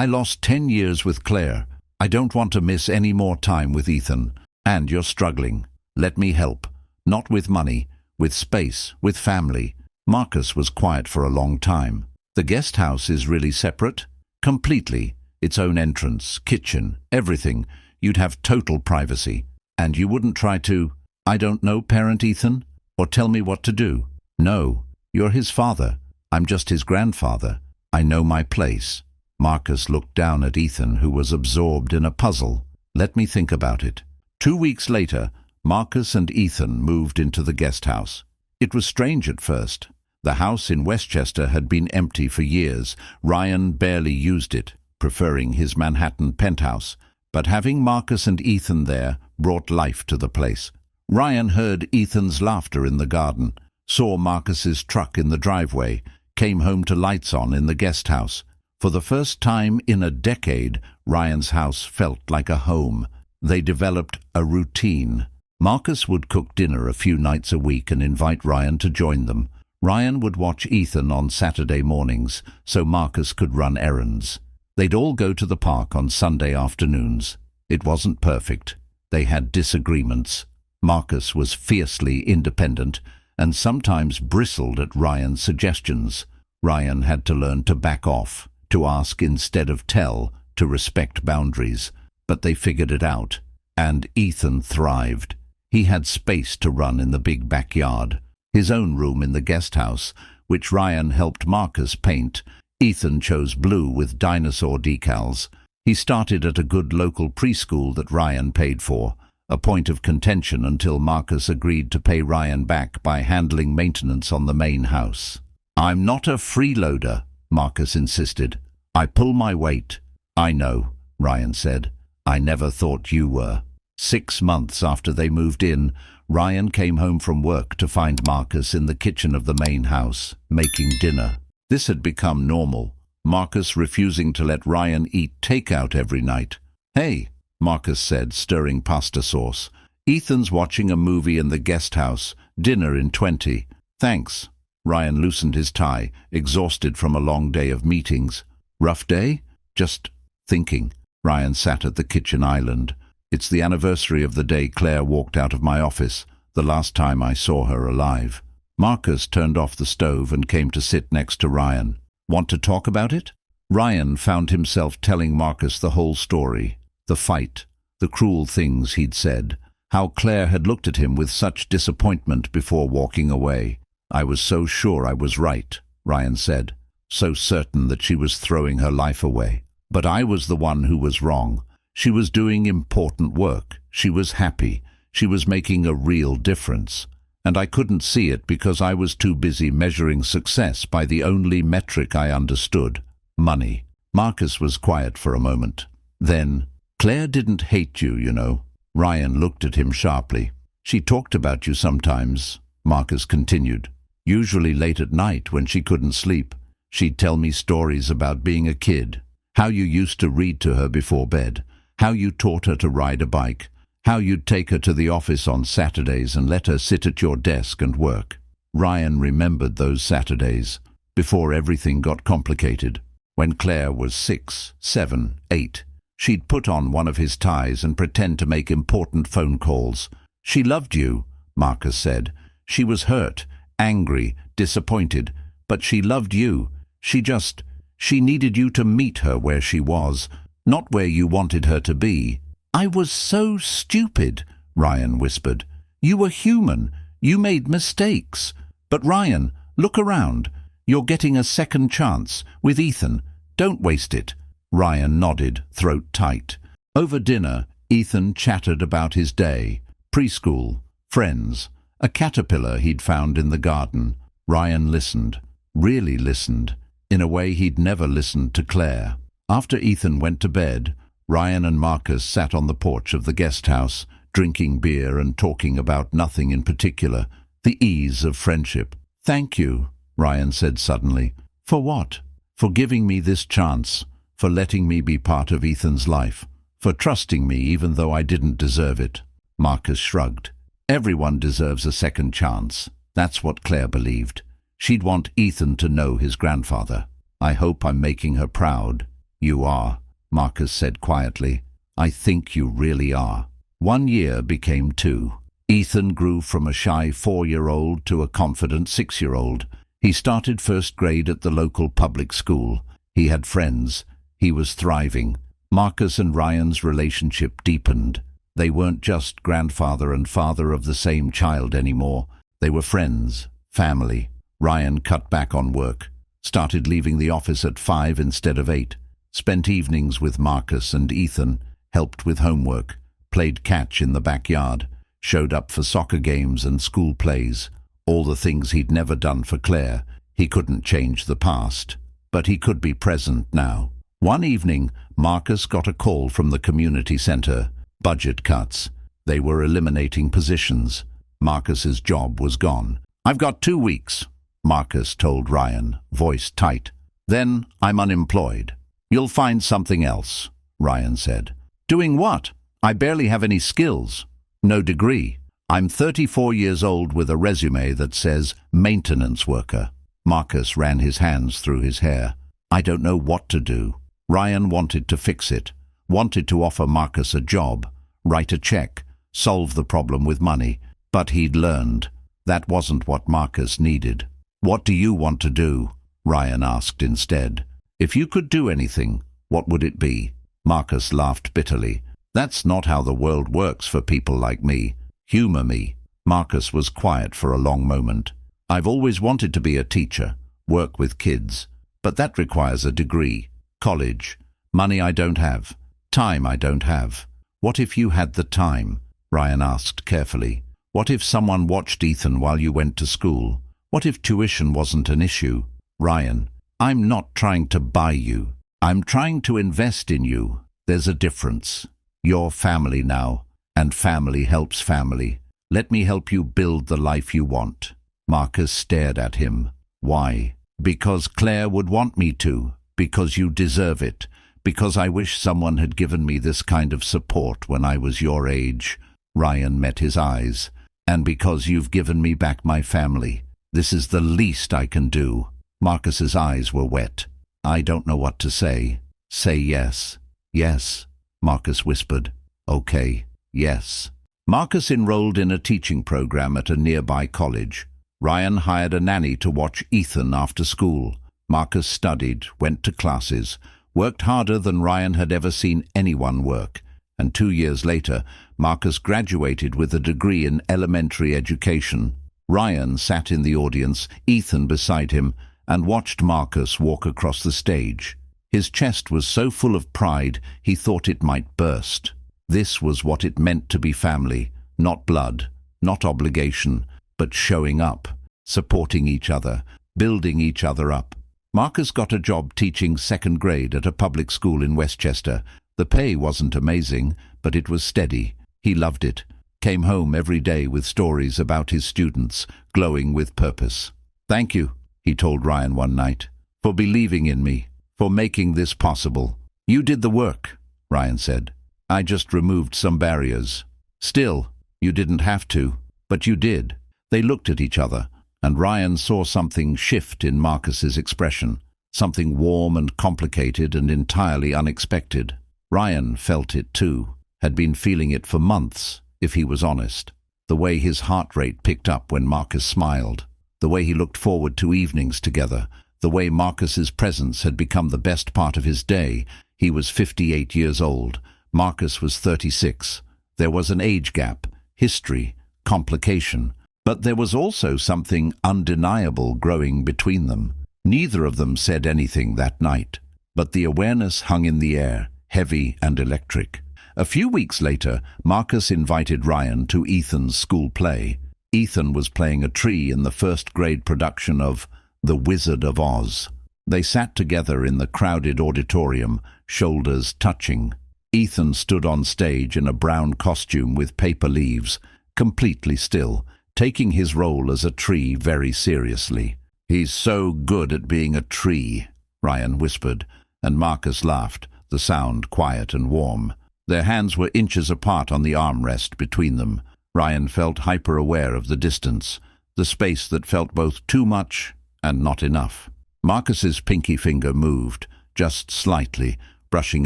B: lost 10 years with Claire. I don't want to miss any more time with Ethan. And you're struggling. Let me help. Not with money, with space, with family. Marcus was quiet for a long time. The guest house is really separate? Completely. Its own entrance, kitchen, everything. You'd have total privacy. And you wouldn't try to, I don't know, parent Ethan? Or tell me what to do? No. You're his father. I'm just his grandfather. I know my place. Marcus looked down at Ethan, who was absorbed in a puzzle. Let me think about it. 2 weeks later, Marcus and Ethan moved into the guest house. It was strange at first. The house in Westchester had been empty for years. Ryan barely used it, preferring his Manhattan penthouse. But having Marcus and Ethan there brought life to the place. Ryan heard Ethan's laughter in the garden, saw Marcus's truck in the driveway, came home to lights on in the guest house. For the first time in a decade, Ryan's house felt like a home. They developed a routine. Marcus would cook dinner a few nights a week and invite Ryan to join them. Ryan would watch Ethan on Saturday mornings, so Marcus could run errands. They'd all go to the park on Sunday afternoons. It wasn't perfect. They had disagreements. Marcus was fiercely independent and sometimes bristled at Ryan's suggestions. Ryan had to learn to back off, to ask instead of tell, to respect boundaries. But they figured it out, and Ethan thrived. He had space to run in the big backyard, his own room in the guest house, which Ryan helped Marcus paint. Ethan chose blue with dinosaur decals. He started at a good local preschool that Ryan paid for, a point of contention until Marcus agreed to pay Ryan back by handling maintenance on the main house. I'm not a freeloader, Marcus insisted. I pull my weight. I know, Ryan said. I never thought you were. 6 months after they moved in, Ryan came home from work to find Marcus in the kitchen of the main house, making dinner. This had become normal, Marcus refusing to let Ryan eat takeout every night. "Hey," Marcus said, stirring pasta sauce. "Ethan's watching a movie in the guest house. Dinner in 20. "Thanks." Ryan loosened his tie, exhausted from a long day of meetings. "Rough day?" "Just thinking." Ryan sat at the kitchen island. "It's the anniversary of the day Claire walked out of my office, the last time I saw her alive." Marcus turned off the stove and came to sit next to Ryan. "Want to talk about it?" Ryan found himself telling Marcus the whole story. The fight, the cruel things he'd said, how Claire had looked at him with such disappointment before walking away. "I was so sure I was right," Ryan said, "so certain that she was throwing her life away. But I was the one who was wrong. She was doing important work. She was happy. She was making a real difference. And I couldn't see it because I was too busy measuring success by the only metric I understood: money." Marcus was quiet for a moment. Then, "Claire didn't hate you, you know." Ryan looked at him sharply. "She talked about you sometimes," Marcus continued. "Usually late at night when she couldn't sleep. She'd tell me stories about being a kid, how you used to read to her before bed, how you taught her to ride a bike, how you'd take her to the office on Saturdays and let her sit at your desk and work." Ryan remembered those Saturdays, before everything got complicated. When Claire was 6, 7, 8, she'd put on one of his ties and pretend to make important phone calls. "She loved you," Marcus said. "She was hurt, angry, disappointed, but she loved you. She needed you to meet her where she was, not where you wanted her to be." "I was so stupid," Ryan whispered. "You were human. You made mistakes. But Ryan, look around. You're getting a second chance with Ethan. Don't waste it." Ryan nodded, throat tight. Over dinner, Ethan chattered about his day, preschool, friends, a caterpillar he'd found in the garden. Ryan listened, really listened, in a way he'd never listened to Claire. After Ethan went to bed, Ryan and Marcus sat on the porch of the guest house, drinking beer and talking about nothing in particular, the ease of friendship. "Thank you," Ryan said suddenly. "For what?" "For giving me this chance, for letting me be part of Ethan's life, for trusting me even though I didn't deserve it." Marcus shrugged. Everyone deserves a second chance. That's what Claire believed. She'd want Ethan to know his grandfather. "I hope I'm making her proud." "You are," Marcus said quietly. "I think you really are." 1 year became 2. Ethan grew from a shy 4-year-old to a confident 6-year-old. He started first grade at the local public school. He had friends. He was thriving. Marcus and Ryan's relationship deepened. They weren't just grandfather and father of the same child anymore. They were friends, family. Ryan cut back on work, started leaving the office at 5 instead of 8, spent evenings with Marcus and Ethan, helped with homework, played catch in the backyard, showed up for soccer games and school plays, all the things he'd never done for Claire. He couldn't change the past, but he could be present now. One evening, Marcus got a call from the community center. Budget cuts. They were eliminating positions. Marcus's job was gone. "I've got 2 weeks," Marcus told Ryan, voice tight. "Then I'm unemployed." "You'll find something else," Ryan said. "Doing what? I barely have any skills. No degree. I'm 34 years old with a resume that says maintenance worker." Marcus ran his hands through his hair. "I don't know what to do." Ryan wanted to fix it, wanted to offer Marcus a job, write a check, solve the problem with money. But he'd learned that wasn't what Marcus needed. "What do you want to do?" Ryan asked instead. "If you could do anything, what would it be?" Marcus laughed bitterly. "That's not how the world works for people like me. Humor me." Marcus was quiet for a long moment. "I've always wanted to be a teacher, work with kids, but that requires a degree, college, money I don't have, time I don't have." "What if you had the time?" Ryan asked carefully. "What if someone watched Ethan while you went to school? What if tuition wasn't an issue?" "Ryan, I'm not trying to buy you. I'm trying to invest in you. There's a difference." You're family now, and family helps family. Let me help you build the life you want." Marcus stared at him. "Why?" "Because Claire would want me to. Because you deserve it. Because I wish someone had given me this kind of support when I was your age." Ryan met his eyes. "And because you've given me back my family. This is the least I can do." Marcus's eyes were wet. "I don't know what to say." "Say yes." "Yes," Marcus whispered. "Okay, yes." Marcus enrolled in a teaching program at a nearby college. Ryan hired a nanny to watch Ethan after school. Marcus studied, went to classes, worked harder than Ryan had ever seen anyone work. And 2 years later, Marcus graduated with a degree in elementary education. Ryan sat in the audience, Ethan beside him, and watched Marcus walk across the stage. His chest was so full of pride he thought it might burst. This was what it meant to be family, not blood, not obligation, but showing up, supporting each other, building each other up. Marcus got a job teaching second grade at a public school in Westchester. The pay wasn't amazing, but it was steady. He loved it. Came home every day with stories about his students, glowing with purpose. "Thank you," he told Ryan one night, "for believing in me, for making this possible." "You did the work," Ryan said. "I just removed some barriers." "Still, you didn't have to, but you did." They looked at each other, and Ryan saw something shift in Marcus's expression, something warm and complicated and entirely unexpected. Ryan felt it too, had been feeling it for months, if he was honest. The way his heart rate picked up when Marcus smiled, the way he looked forward to evenings together, the way Marcus's presence had become the best part of his day. He was 58 years old. Marcus was 36. There was an age gap, history, complication, but there was also something undeniable growing between them. Neither of them said anything that night, but the awareness hung in the air, heavy and electric. A few weeks later, Marcus invited Ryan to Ethan's school play. Ethan was playing a tree in the first grade production of The Wizard of Oz. They sat together in the crowded auditorium, shoulders touching. Ethan stood on stage in a brown costume with paper leaves, completely still, taking his role as a tree very seriously. "He's so good at being a tree," Ryan whispered, and Marcus laughed, the sound quiet and warm. Their hands were inches apart on the armrest between them. Ryan felt hyper-aware of the distance, the space that felt both too much and not enough. Marcus's pinky finger moved, just slightly, brushing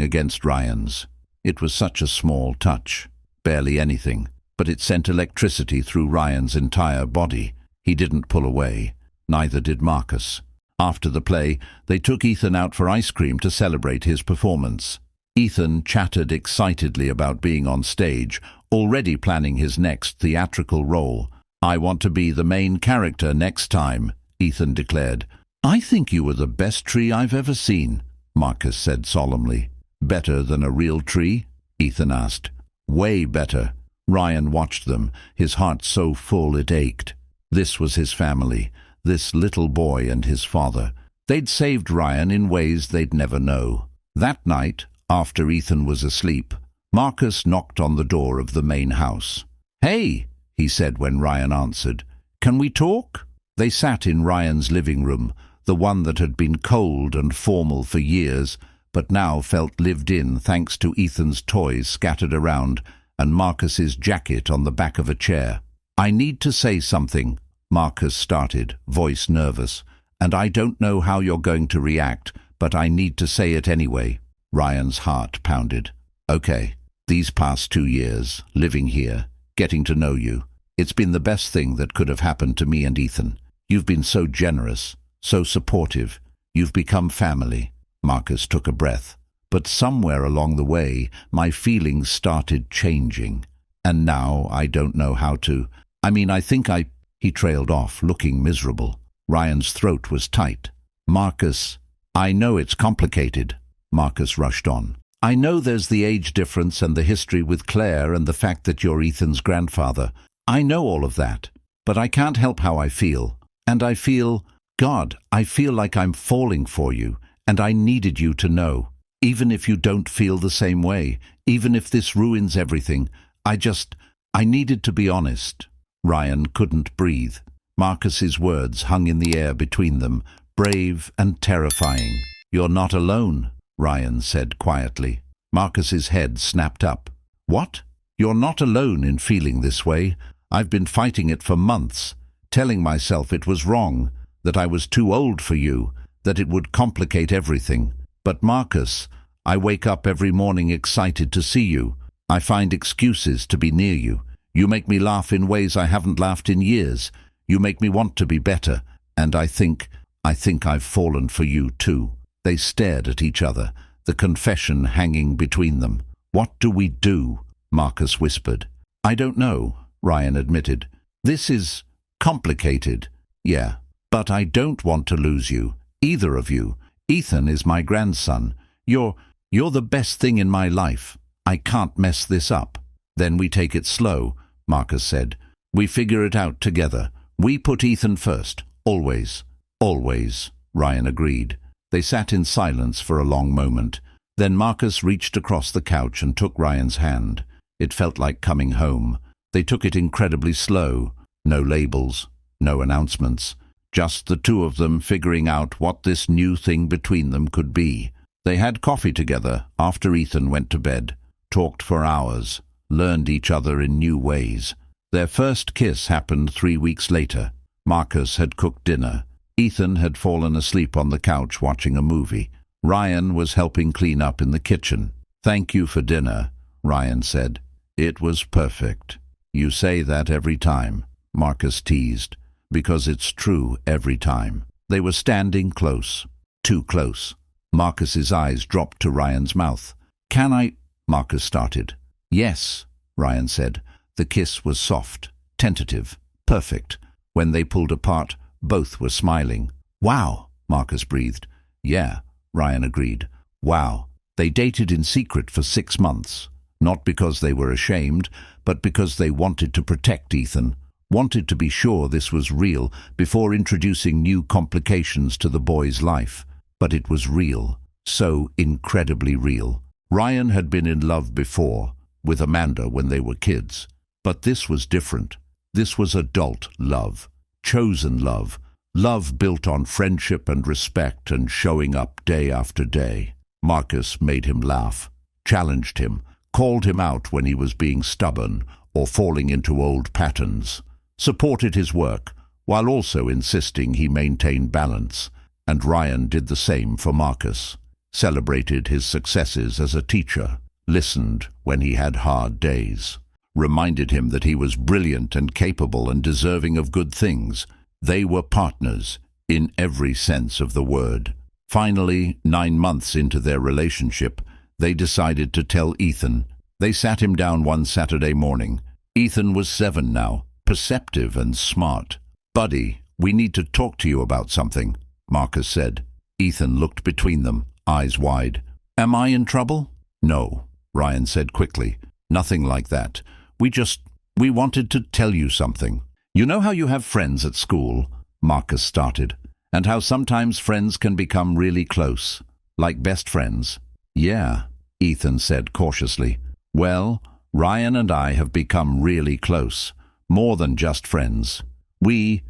B: against Ryan's. It was such a small touch, barely anything, but it sent electricity through Ryan's entire body. He didn't pull away. Neither did Marcus. After the play, they took Ethan out for ice cream to celebrate his performance. Ethan chattered excitedly about being on stage, already planning his next theatrical role. "I want to be the main character next time," Ethan declared. "I think you were the best tree I've ever seen," Marcus said solemnly. "Better than a real tree?" Ethan asked. "Way better." Ryan watched them, his heart so full it ached. This was his family, this little boy and his father. They'd saved Ryan in ways they'd never know. That night, after Ethan was asleep, Marcus knocked on the door of the main house. "Hey," he said when Ryan answered. "Can we talk?" They sat in Ryan's living room, the one that had been cold and formal for years, but now felt lived in thanks to Ethan's toys scattered around and Marcus's jacket on the back of a chair. "I need to say something," Marcus started, voice nervous, "and I don't know how you're going to react, but I need to say it anyway." Ryan's heart pounded. "Okay, these past 2 years, living here, getting to know you, it's been the best thing that could have happened to me and Ethan. You've been so generous, so supportive. You've become family." Marcus took a breath. "But somewhere along the way, my feelings started changing. And now I don't know how to. I think I—" He trailed off, looking miserable. Ryan's throat was tight. "Marcus, I know it's complicated." Marcus rushed on. "I know there's the age difference and the history with Claire and the fact that you're Ethan's grandfather. I know all of that. But I can't help how I feel. And I feel like I'm falling for you, and I needed you to know. Even if you don't feel the same way, Even if this ruins everything, I needed to be honest. Ryan couldn't breathe. Marcus's words hung in the air between them, brave and terrifying. "You're not alone," Ryan said quietly. Marcus's head snapped up. "What? You're not alone in feeling this way. I've been fighting it for months, telling myself it was wrong, that I was too old for you, that it would complicate everything. But Marcus, I wake up every morning excited to see you. I find excuses to be near you. You make me laugh in ways I haven't laughed in years. You make me want to be better, and I think I've fallen for you too." They stared at each other, the confession hanging between them. "What do we do?" Marcus whispered. "I don't know," Ryan admitted. "This is complicated, yeah, but I don't want to lose you, either of you. Ethan is my grandson. You're the best thing in my life. I can't mess this up." "Then we take it slow," Marcus said. "We figure it out together. We put Ethan first, always." "Always," Ryan agreed. They sat in silence for a long moment. Then Marcus reached across the couch and took Ryan's hand. It felt like coming home. They took it incredibly slow. No labels, no announcements. Just the two of them figuring out what this new thing between them could be. They had coffee together after Ethan went to bed, talked for hours, learned each other in new ways. Their first kiss happened 3 weeks later. Marcus had cooked dinner. Ethan had fallen asleep on the couch watching a movie. Ryan was helping clean up in the kitchen. "Thank you for dinner," Ryan said. "It was perfect." "You say that every time," Marcus teased, "because it's true every time." They were standing close, too close. Marcus's eyes dropped to Ryan's mouth. "Can I—" Marcus started. "Yes," Ryan said. The kiss was soft, tentative, perfect. When they pulled apart, both were smiling. "Wow," Marcus breathed. "Yeah," Ryan agreed. "Wow." They dated in secret for 6 months, not because they were ashamed, but because they wanted to protect Ethan, wanted to be sure this was real before introducing new complications to the boy's life. But it was real, so incredibly real. Ryan had been in love before, with Amanda when they were kids. But this was different. This was adult love, chosen love, love built on friendship and respect and showing up day after day. Marcus made him laugh, challenged him, called him out when he was being stubborn or falling into old patterns, supported his work, while also insisting he maintain balance. And Ryan did the same for Marcus, celebrated his successes as a teacher, listened when he had hard days, reminded him that he was brilliant and capable and deserving of good things. They were partners, in every sense of the word. Finally, 9 months into their relationship, they decided to tell Ethan. They sat him down one Saturday morning. Ethan was 7 now, perceptive and smart. "Buddy, we need to talk to you about something," Marcus said. Ethan looked between them, eyes wide. "Am I in trouble?" "No," Ryan said quickly. "Nothing like that. We wanted to tell you something." "You know how you have friends at school," Marcus started, "and how sometimes friends can become really close, like best friends?" "Yeah," Ethan said cautiously. "Well, Ryan and I have become really close, more than just friends. We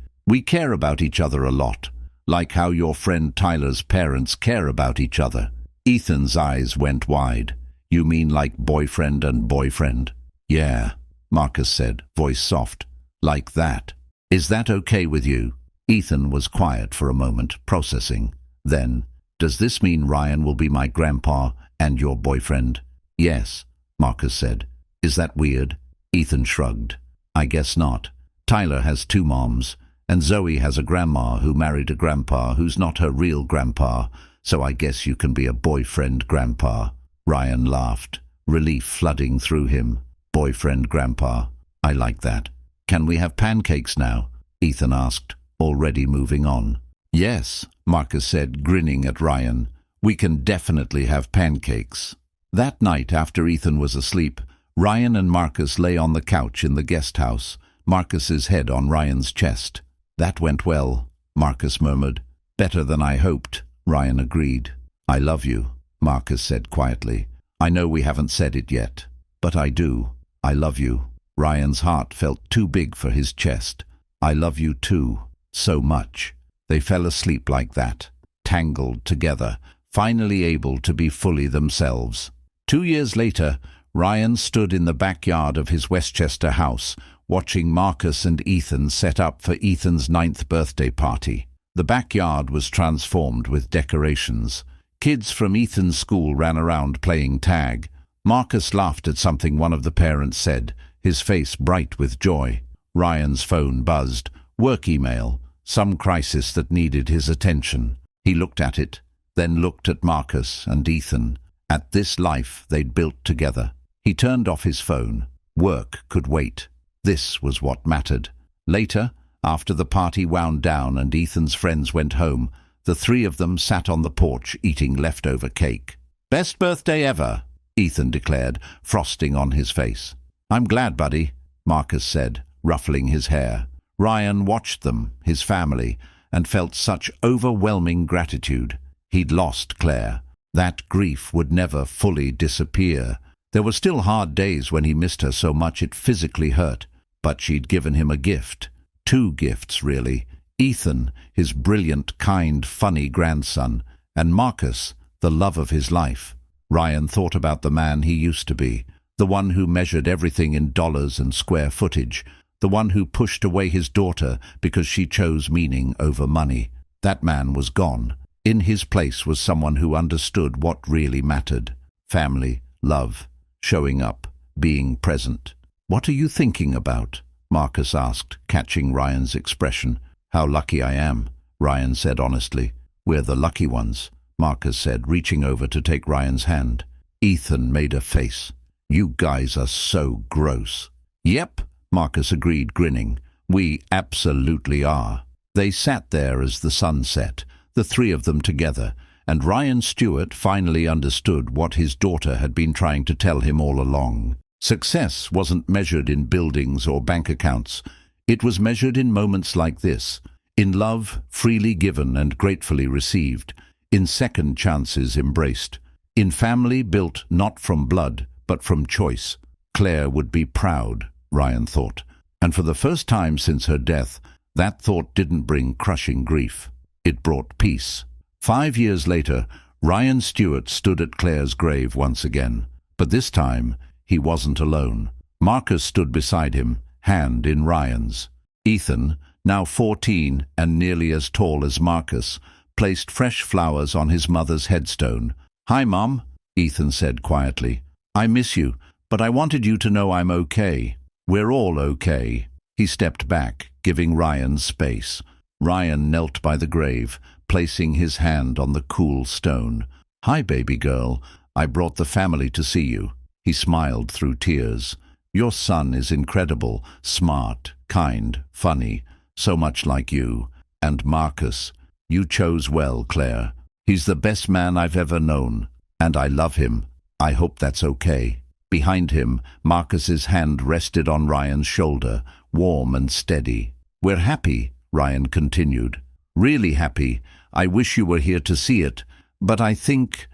B: care about each other a lot, like how your friend Tyler's parents care about each other." Ethan's eyes went wide. "You mean like boyfriend and boyfriend?" "Yeah," Marcus said, voice soft. "Like that. Is that okay with you?" Ethan was quiet for a moment, processing. Then, "Does this mean Ryan will be my grandpa and your boyfriend?" "Yes," Marcus said. "Is that weird?" Ethan shrugged. "I guess not. Tyler has 2 moms, and Zoe has a grandma who married a grandpa who's not her real grandpa, so I guess you can be a boyfriend grandpa." Ryan laughed, relief flooding through him. "Boyfriend grandpa. I like that. Can we have pancakes now?" Ethan asked, already moving on. "Yes," Marcus said, grinning at Ryan. "We can definitely have pancakes." That night, after Ethan was asleep, Ryan and Marcus lay on the couch in the guest house, Marcus's head on Ryan's chest. "That went well," Marcus murmured. "Better than I hoped," Ryan agreed. "I love you," Marcus said quietly. I know we haven't said it yet, but I do. I love you. Ryan's heart felt too big for his chest. I love you too, so much. They fell asleep like that, tangled together, finally able to be fully themselves. 2 years later, Ryan stood in the backyard of his Westchester house, watching Marcus and Ethan set up for Ethan's 9th birthday party. The backyard was transformed with decorations. Kids from Ethan's school ran around playing tag. Marcus laughed at something one of the parents said, his face bright with joy. Ryan's phone buzzed. Work email. Some crisis that needed his attention. He looked at it, then looked at Marcus and Ethan, at this life they'd built together. He turned off his phone. Work could wait. This was what mattered. Later, after the party wound down and Ethan's friends went home, the three of them sat on the porch eating leftover cake. "Best birthday ever," Ethan declared, frosting on his face. "I'm glad, buddy," Marcus said, ruffling his hair. Ryan watched them, his family, and felt such overwhelming gratitude. He'd lost Claire. That grief would never fully disappear. There were still hard days when he missed her so much it physically hurt, but she'd given him a gift. 2 gifts, really. Ethan, his brilliant, kind, funny grandson, and Marcus, the love of his life. Ryan thought about the man he used to be, the one who measured everything in dollars and square footage, the one who pushed away his daughter because she chose meaning over money. That man was gone. In his place was someone who understood what really mattered. Family, love, showing up, being present. "What are you thinking about?" Marcus asked, catching Ryan's expression. "How lucky I am," Ryan said honestly. "We're the lucky ones," Marcus said, reaching over to take Ryan's hand. Ethan made a face. "You guys are so gross." "Yep," Marcus agreed, grinning. "We absolutely are." They sat there as the sun set, the three of them together, and Ryan Stewart finally understood what his daughter had been trying to tell him all along. Success wasn't measured in buildings or bank accounts. It was measured in moments like this, in love freely given and gratefully received, in second chances embraced, in family built not from blood, but from choice. Claire would be proud, Ryan thought, and for the first time since her death, that thought didn't bring crushing grief. It brought peace. 5 years later, Ryan Stewart stood at Claire's grave once again, but this time he wasn't alone. Marcus stood beside him, hand in Ryan's. Ethan, now 14 and nearly as tall as Marcus, placed fresh flowers on his mother's headstone. "Hi, Mom," Ethan said quietly. "I miss you, but I wanted you to know I'm okay. We're all okay." He stepped back, giving Ryan space. Ryan knelt by the grave, placing his hand on the cool stone. "Hi, baby girl. I brought the family to see you." He smiled through tears. "Your son is incredible, smart, kind, funny, so much like you. And Marcus, you chose well, Claire. He's the best man I've ever known, and I love him. I hope that's okay." Behind him, Marcus's hand rested on Ryan's shoulder, warm and steady. "We're happy," Ryan continued. "Really happy. I wish you were here to see it, but I think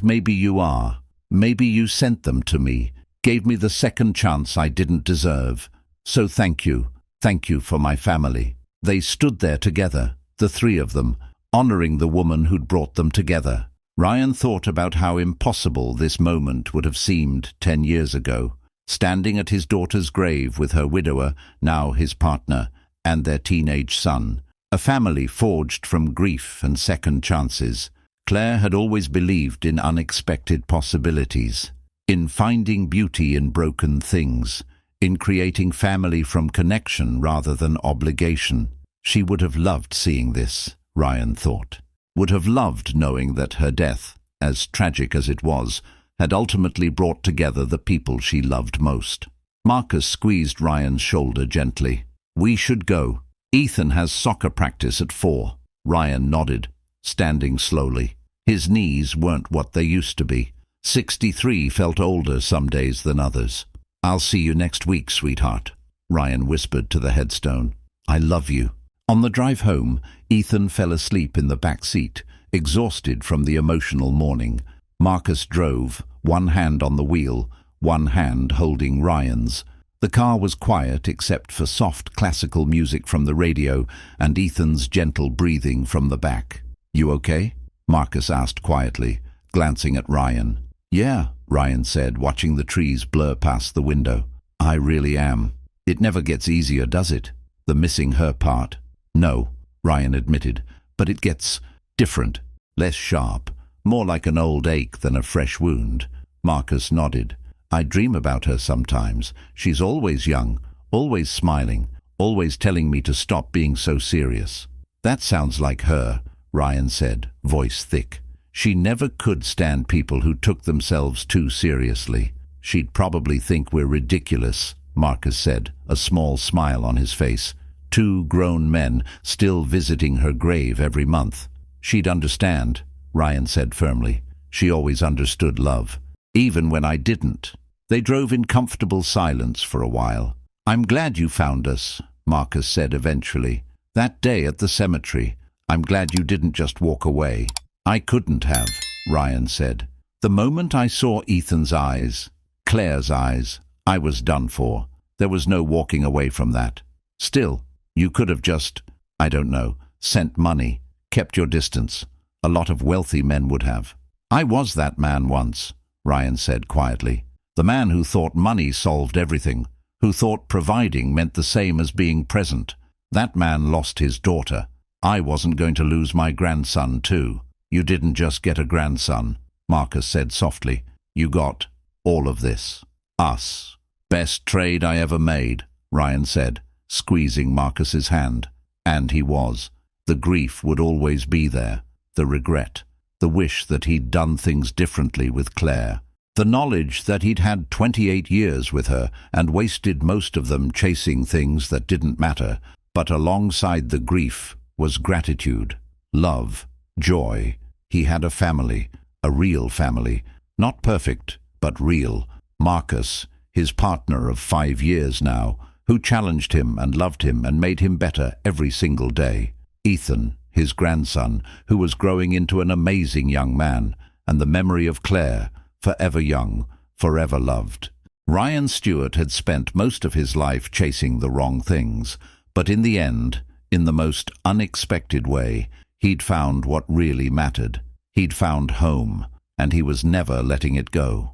B: maybe you are. Maybe you sent them to me, gave me the second chance I didn't deserve. So thank you. Thank you for my family." They stood there together, the three of them, honoring the woman who'd brought them together. Ryan thought about how impossible this moment would have seemed 10 years ago, standing at his daughter's grave with her widower, now his partner, and their teenage son, a family forged from grief and second chances. Claire had always believed in unexpected possibilities, in finding beauty in broken things, in creating family from connection rather than obligation. She would have loved seeing this, Ryan thought. Would have loved knowing that her death, as tragic as it was, had ultimately brought together the people she loved most. Marcus squeezed Ryan's shoulder gently. "We should go. Ethan has soccer practice at 4. Ryan nodded, standing slowly. His knees weren't what they used to be. 63 felt older some days than others. "I'll see you next week, sweetheart," Ryan whispered to the headstone. "I love you." On the drive home, Ethan fell asleep in the back seat, exhausted from the emotional morning. Marcus drove, one hand on the wheel, one hand holding Ryan's. The car was quiet except for soft classical music from the radio and Ethan's gentle breathing from the back. "You okay?" Marcus asked quietly, glancing at Ryan. "Yeah," Ryan said, watching the trees blur past the window. "I really am. It never gets easier, does it? The missing her part." "No," Ryan admitted, "but it gets different, less sharp, more like an old ache than a fresh wound." Marcus nodded. "I dream about her sometimes. She's always young, always smiling, always telling me to stop being so serious." "That sounds like her," Ryan said, voice thick. "She never could stand people who took themselves too seriously." "She'd probably think we're ridiculous," Marcus said, a small smile on his face. "Two grown men still visiting her grave every month." "She'd understand," Ryan said firmly. "She always understood love, even when I didn't." They drove in comfortable silence for a while. "I'm glad you found us," Marcus said eventually. "That day at the cemetery, I'm glad you didn't just walk away." "I couldn't have," Ryan said. "The moment I saw Ethan's eyes, Claire's eyes, I was done for. There was no walking away from that. Still, you could have just, I don't know, sent money, kept your distance. A lot of wealthy men would have." "I was that man once," Ryan said quietly. "The man who thought money solved everything, who thought providing meant the same as being present. That man lost his daughter. I wasn't going to lose my grandson too." "You didn't just get a grandson," Marcus said softly. "You got all of this. Us." "Best trade I ever made," Ryan said, squeezing Marcus's hand. And he was. The grief would always be there, the regret, the wish that he'd done things differently with Claire. The knowledge that he'd had 28 years with her and wasted most of them chasing things that didn't matter. But alongside the grief was gratitude, love, joy. He had a family, a real family, not perfect, but real. Marcus, his partner of 5 years now, who challenged him and loved him and made him better every single day. Ethan, his grandson, who was growing into an amazing young man, and the memory of Claire, forever young, forever loved. Ryan Stewart had spent most of his life chasing the wrong things, but in the end, in the most unexpected way, he'd found what really mattered. He'd found home, and he was never letting it go.